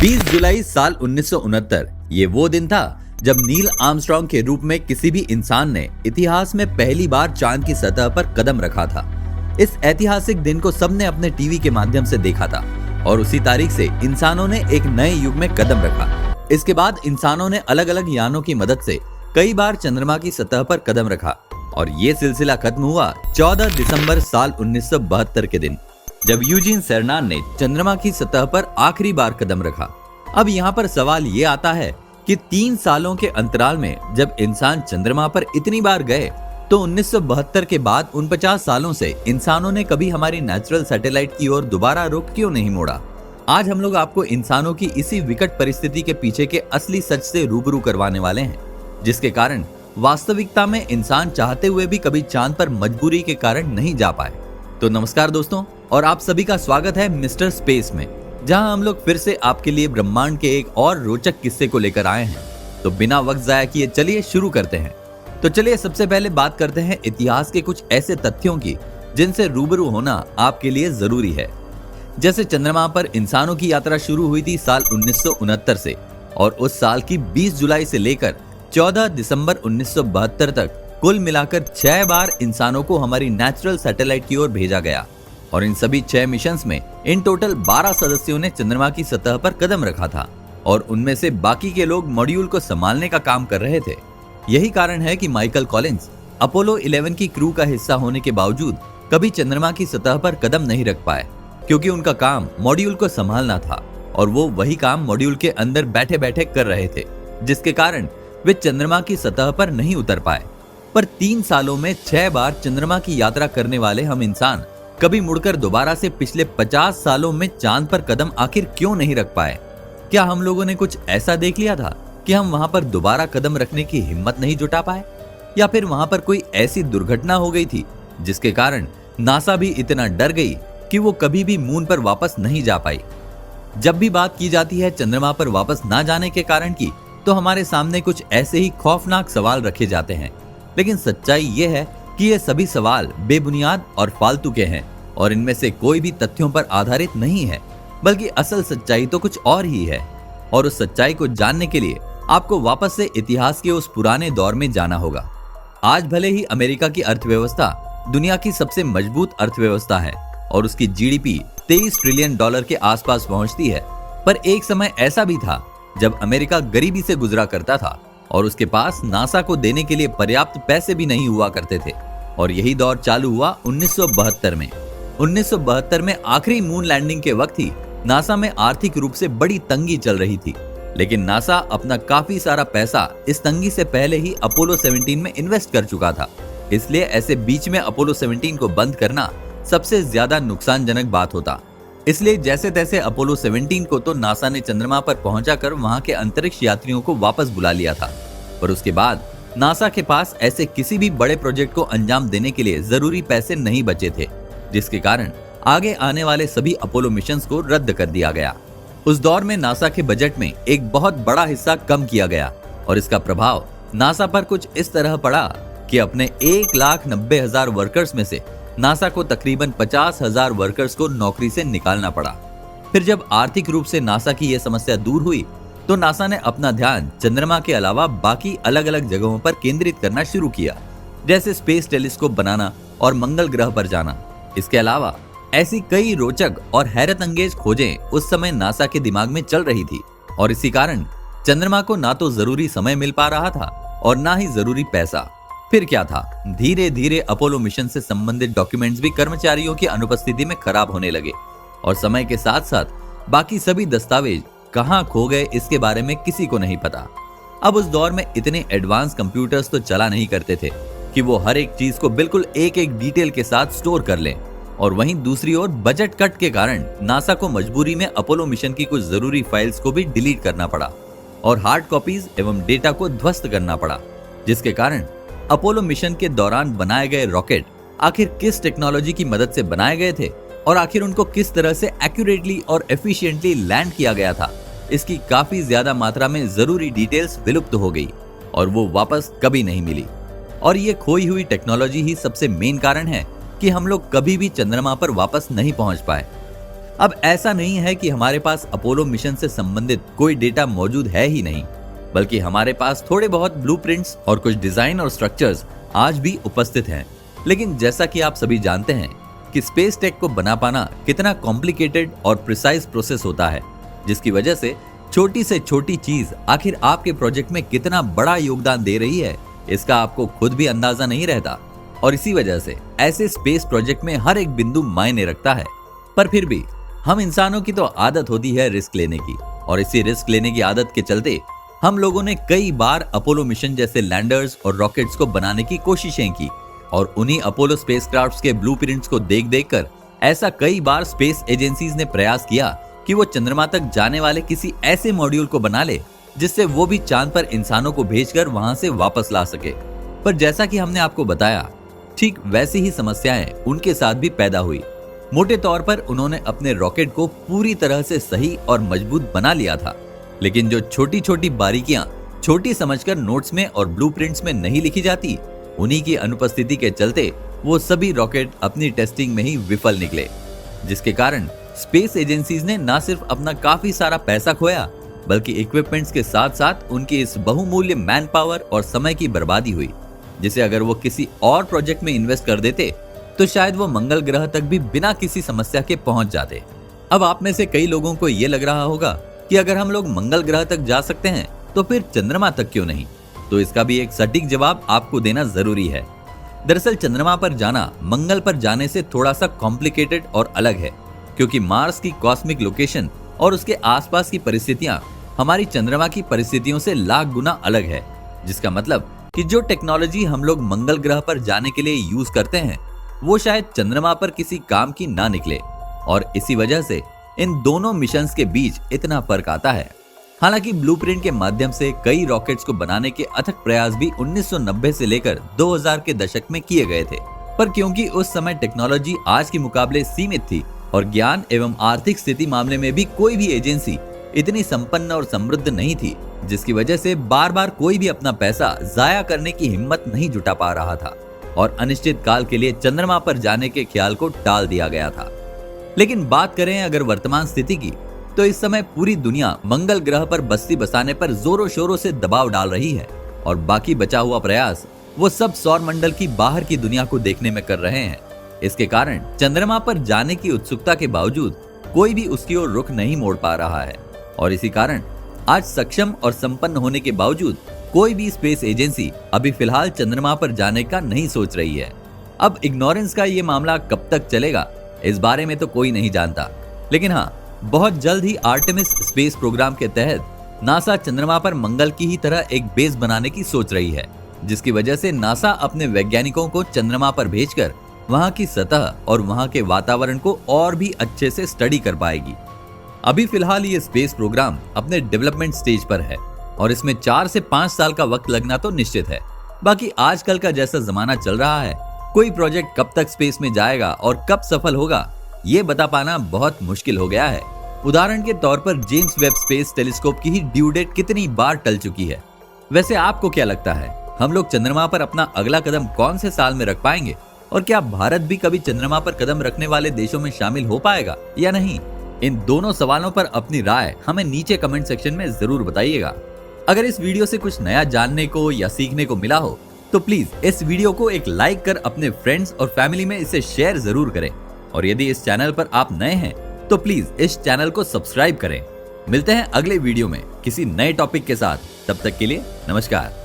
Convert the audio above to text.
20 जुलाई साल 1969 ये वो दिन था जब नील आर्मस्ट्रांग के रूप में किसी भी इंसान ने इतिहास में पहली बार चांद की सतह पर कदम रखा था। इस ऐतिहासिक दिन को सबने अपने टीवी के माध्यम से देखा था और उसी तारीख से इंसानों ने एक नए युग में कदम रखा। इसके बाद इंसानों ने अलग अलग यानों की मदद से कई बार चंद्रमा की सतह पर कदम रखा और ये सिलसिला खत्म हुआ 14 दिसंबर साल 1972 के दिन, जब यूजीन सेरनान ने चंद्रमा की सतह पर आखिरी बार कदम रखा। अब यहाँ पर सवाल ये आता है कि 3 सालों के अंतराल में जब इंसान चंद्रमा पर इतनी बार गए तो 1972 के बाद 49 सालों से इंसानों ने कभी हमारी नेचुरल सैटेलाइट की ओर दोबारा रुख क्यों नहीं मोड़ा। आज हम लोग आपको इंसानों की इसी विकट परिस्थिति के पीछे के असली सच से रूबरू करवाने वाले हैं, जिसके कारण वास्तविकता में इंसान चाहते हुए भी कभी चांद पर मजबूरी के कारण नहीं जा पाए। तो नमस्कार दोस्तों, और आप सभी का स्वागत है मिस्टर स्पेस में, जहां हम लोग फिर से आपके लिए ब्रह्मांड के एक और रोचक किस्से को लेकर आए हैं। तो बिना वक्त जाया किए चलिए शुरू करते हैं। तो चलिए सबसे पहले बात करते हैं इतिहास के कुछ ऐसे तथ्यों की जिनसे रूबरू होना आपके लिए जरूरी है। जैसे चंद्रमा पर इंसानों की यात्रा शुरू हुई थी साल 1969 से और उस साल की 20 जुलाई से लेकर 14 दिसंबर 1972 तक कुल मिलाकर 6 बार इंसानों को हमारी नेचुरल सैटेलाइट की ओर भेजा गया और इन सभी 6 मिशंस में इन टोटल 12 सदस्यों ने चंद्रमा की सतह पर कदम रखा था और उनमें से बाकी के लोग मॉड्यूल को संभालने का काम कर रहे थे। यही कारण है कि माइकल कॉलिंस अपोलो 11 की क्रू का हिस्सा होने के बावजूद कभी चंद्रमा की सतह पर कदम नहीं रख पाए, क्योंकि उनका काम मॉड्यूल को संभालना था और वो वही काम मॉड्यूल के अंदर बैठे बैठे कर रहे थे, जिसके कारण वे चंद्रमा की सतह पर नहीं उतर पाए। पर 3 सालों में 6 बार चंद्रमा की यात्रा करने वाले हम इंसान कभी मुड़कर दोबारा से पिछले 50 सालों में चांद पर कदम आखिर क्यों नहीं रख पाए? क्या हम लोगों ने कुछ ऐसा देख लिया था कि हम वहां पर दोबारा कदम रखने की हिम्मत नहीं जुटा पाए, या फिर वहां पर कोई ऐसी दुर्घटना हो गई थी जिसके कारण नासा भी इतना डर गई कि वो कभी भी मून पर वापस नहीं जा पाई? जब भी बात की जाती है चंद्रमा पर वापस ना जाने के कारण की, तो हमारे सामने कुछ ऐसे ही खौफनाक सवाल रखे जाते हैं, लेकिन सच्चाई ये है कि ये सभी सवाल बेबुनियाद और फालतू के हैं और इनमें से कोई भी तथ्यों पर आधारित नहीं है, बल्कि असल सच्चाई तो कुछ और ही है। और उस सच्चाई को जानने के लिए आपको वापस से इतिहास के उस पुराने दौर में जाना होगा। आज भले ही अमेरिका की अर्थव्यवस्था दुनिया की सबसे मजबूत अर्थव्यवस्था है और उसकी जीडीपी $23 ट्रिलियन के आसपास पहुंचती है, पर एक समय ऐसा भी था जब अमेरिका गरीबी से गुजरा करता था और उसके पास नासा को देने के लिए पर्याप्त पैसे भी नहीं हुआ करते थे। और यही दौर चालू हुआ 1972 में। 1972 में आखिरी मून लैंडिंग के वक्त ही नासा में आर्थिक रूप से बड़ी तंगी चल रही थी, लेकिन नासा अपना काफी सारा पैसा इस तंगी से पहले ही अपोलो 17 में इन्वेस्ट कर चुका था। इसलिए ऐसे बीच में अपोलो 17 को बंद करना सबसे ज्यादा नुकसानजनक बात होता। इसलिए जैसे तैसे अपोलो 17 को तो नासा ने चंद्रमा पर पहुंचाकर वहां के अंतरिक्ष यात्रियों को वापस बुला लिया था, पर उसके बाद नासा के पास ऐसे किसी भी बड़े प्रोजेक्ट को अंजाम देने के लिए जरूरी पैसे नहीं बचे थे, जिसके कारण आगे आने वाले सभी अपोलो मिशंस को रद्द कर दिया गया। उस दौर में नासा के बजट में एक बहुत बड़ा हिस्सा कम किया गया और इसका प्रभाव नासा पर कुछ इस तरह पड़ा कि अपने 1,90,000 वर्कर्स में से नासा को तकरीबन 50,000 वर्कर्स को नौकरी से निकालना पड़ा। फिर जब आर्थिक रूप से नासा की यह समस्या दूर हुई तो नासा ने अपना ध्यान चंद्रमा के अलावा बाकी अलग अलग जगहों पर केंद्रित करना शुरू किया, जैसे स्पेस टेलीस्कोप बनाना और मंगल ग्रह पर जाना। इसके अलावा ऐसी कई रोचक और हैरत अंगेज खोजें उस समय नासा के दिमाग में चल रही थी और इसी कारण चंद्रमा को ना तो जरूरी समय मिल पा रहा था और ना ही जरूरी पैसा। फिर क्या था, धीरे धीरे अपोलो मिशन से संबंधित डॉक्यूमेंट्स भी कर्मचारियों की अनुपस्थिति में खराब होने लगे और समय के साथ साथ बाकी सभी दस्तावेज कहां खो गए इसके बारे में किसी को नहीं पता। अब उस दौर में इतने एडवांस कंप्यूटर्स तो चला नहीं करते थे कि वो हर एक चीज को बिल्कुल एक एक डिटेल के साथ स्टोर कर लें, और वहीं दूसरी ओर बजट कट के कारण नासा को मजबूरी में अपोलो मिशन की कुछ जरूरी फाइल्स को भी डिलीट करना पड़ा और हार्ड कॉपीज एवं डेटा को ध्वस्त करना पड़ा, जिसके कारण अपोलो मिशन के दौरान बनाए गए रॉकेट आखिर किस टेक्नोलॉजी की मदद से बनाए गए थे और आखिर उनको किस तरह से एक्यूरेटली और एफिशिएंटली लैंड किया गया था, इसकी काफी ज्यादा मात्रा में जरूरी डिटेल्स विलुप्त हो गई और वो वापस कभी नहीं मिली। और ये खोई हुई टेक्नोलॉजी ही सबसे मेन कारण है कि हम लोग कभी भी चंद्रमा पर वापस नहीं पहुंच पाए। अब ऐसा नहीं है कि हमारे पास अपोलो मिशन से संबंधित कोई डेटा मौजूद है ही नहीं, बल्कि हमारे पास थोड़े बहुत ब्लूप्रिंट्स और कुछ डिजाइन और स्ट्रक्चर्स आज भी उपस्थित हैं। लेकिन जैसा कि आप सभी जानते हैं कि स्पेस टेक को बना पाना कितना कॉम्प्लिकेटेड और प्रिसाइज प्रोसेस होता है, जिसकी वजह से छोटी से छोटी चीज आखिर आपके प्रोजेक्ट में कितना बड़ा योगदान दे रही है, इसका आपको खुद भी अंदाजा नहीं रहता। और इसी वजह से ऐसे स्पेस प्रोजेक्ट में हर एक बिंदु मायने रखता है। पर फिर भी हम इंसानों की तो आदत होती है रिस्क लेने की, और इसी रिस्क लेने की आदत के चलते हम लोगों ने कई बार अपोलो मिशन जैसे लैंडर्स और रॉकेट्स को बनाने की कोशिशें की, और उन्हीं अपोलो स्पेसक्राफ्ट्स के ब्लूप्रिंट्स को देख देख कर ऐसा कई बार स्पेस एजेंसीज ने प्रयास किया कि वो चंद्रमा तक जाने वाले किसी ऐसे मॉड्यूल को बना ले जिससे वो भी चांद पर इंसानों को भेजकर वहां से वापस ला सके। पर जैसा कि हमने आपको बताया, ठीक वैसी ही समस्याएं उनके साथ भी पैदा हुई। मोटे तौर पर उन्होंने अपने रॉकेट को पूरी तरह से सही और मजबूत बना लिया था, लेकिन जो छोटी छोटी बारीकियां छोटी समझकर नोट्स में और ब्लूप्रिंट्स में नहीं लिखी जाती, उन्हीं की अनुपस्थिति के चलते वो सभी रॉकेट अपनी टेस्टिंग में ही विफल निकले, जिसके कारण स्पेस एजेंसीज ने न सिर्फ अपना काफी सारा पैसा खोया, बल्कि इक्विपमेंट्स के साथ साथ उनकी इस बहुमूल्य मैन पावर और समय की बर्बादी हुई, जिसे अगर वो किसी और प्रोजेक्ट में इन्वेस्ट कर देते तो शायद वो मंगल ग्रह तक भी बिना किसी समस्या के पहुंच जाते। अब आप में से कई लोगों को ये लग रहा होगा कि अगर हम लोग मंगल ग्रह तक जा सकते हैं तो फिर चंद्रमा तक क्यों नहीं? तो इसका भी एक सटीक जवाब आपको देना जरूरी है। दरअसल चंद्रमा पर जाना मंगल पर जाने से थोड़ा सा कॉम्प्लिकेटेड और अलग है, क्योंकि मार्स की कॉस्मिक लोकेशन और उसके आसपास की परिस्थितियां हमारी चंद्रमा की परिस्थितियों से लाख गुना अलग है। जिसका मतलब कि जो टेक्नोलॉजी हम लोग मंगल ग्रह पर जाने के लिए यूज करते हैं वो शायद चंद्रमा पर किसी काम की ना निकले, और इसी वजह से इन दोनों मिशंस के बीच इतना फर्क आता है। हालांकि ब्लूप्रिंट के माध्यम से कई रॉकेट्स को बनाने के अथक प्रयास भी 1990 से लेकर 2000 के दशक में किए गए थे, पर क्योंकि उस समय टेक्नोलॉजी आज के मुकाबले सीमित थी और ज्ञान एवं आर्थिक स्थिति मामले में भी कोई भी एजेंसी इतनी संपन्न और समृद्ध नहीं थी, जिसकी वजह से बार बार कोई भी अपना पैसा जाया करने की हिम्मत नहीं जुटा पा रहा था और अनिश्चित काल के लिए चंद्रमा पर जाने के ख्याल को टाल दिया गया था। लेकिन बात करें अगर वर्तमान स्थिति की, तो इस समय पूरी दुनिया मंगल ग्रह पर बस्ती बसाने पर जोरों शोरों से दबाव डाल रही है, और बाकी बचा हुआ प्रयास वो सब सौर मंडल की बाहर की दुनिया को देखने में कर रहे हैं। इसके कारण चंद्रमा पर जाने की उत्सुकता के बावजूद कोई भी उसकी ओर रुख नहीं मोड़ पा रहा है, और इसी कारण आज सक्षम और संपन्न होने के बावजूद कोई भी स्पेस एजेंसी अभी फिलहाल चंद्रमा पर जाने का नहीं सोच रही है। अब इग्नोरेंस का ये मामला कब तक चलेगा, इस बारे में तो कोई नहीं जानता, लेकिन हाँ, बहुत जल्द ही आर्टेमिस स्पेस प्रोग्राम के तहत नासा चंद्रमा पर मंगल की ही तरह एक बेस बनाने की सोच रही है, जिसकी वजह से नासा अपने वैज्ञानिकों को चंद्रमा पर भेजकर वहां की सतह और वहां के वातावरण को और भी अच्छे से स्टडी कर पाएगी। अभी फिलहाल ये स्पेस प्रोग्राम अपने डेवलपमेंट स्टेज पर है और इसमें 4 से 5 साल का वक्त लगना तो निश्चित है। बाकी आजकल का जैसा जमाना चल रहा है, कोई प्रोजेक्ट कब तक स्पेस में जाएगा और कब सफल होगा, ये बता पाना बहुत मुश्किल हो गया है। उदाहरण के तौर पर जेम्स वेब स्पेस टेलीस्कोप की ही ड्यू डेट कितनी बार टल चुकी है। वैसे आपको क्या लगता है, हम लोग चंद्रमा पर अपना अगला कदम कौन से साल में रख पाएंगे, और क्या भारत भी कभी चंद्रमा पर कदम रखने वाले देशों में शामिल हो पाएगा या नहीं? इन दोनों सवालों पर अपनी राय हमें नीचे कमेंट सेक्शन में जरूर बताइएगा। अगर इस वीडियो से कुछ नया जानने को या सीखने को मिला हो तो प्लीज इस वीडियो को एक लाइक कर अपने फ्रेंड्स और फैमिली में इसे शेयर जरूर करें, और यदि इस चैनल पर आप नए हैं तो प्लीज इस चैनल को सब्सक्राइब करें। मिलते हैं अगले वीडियो में किसी नए टॉपिक के साथ, तब तक के लिए नमस्कार।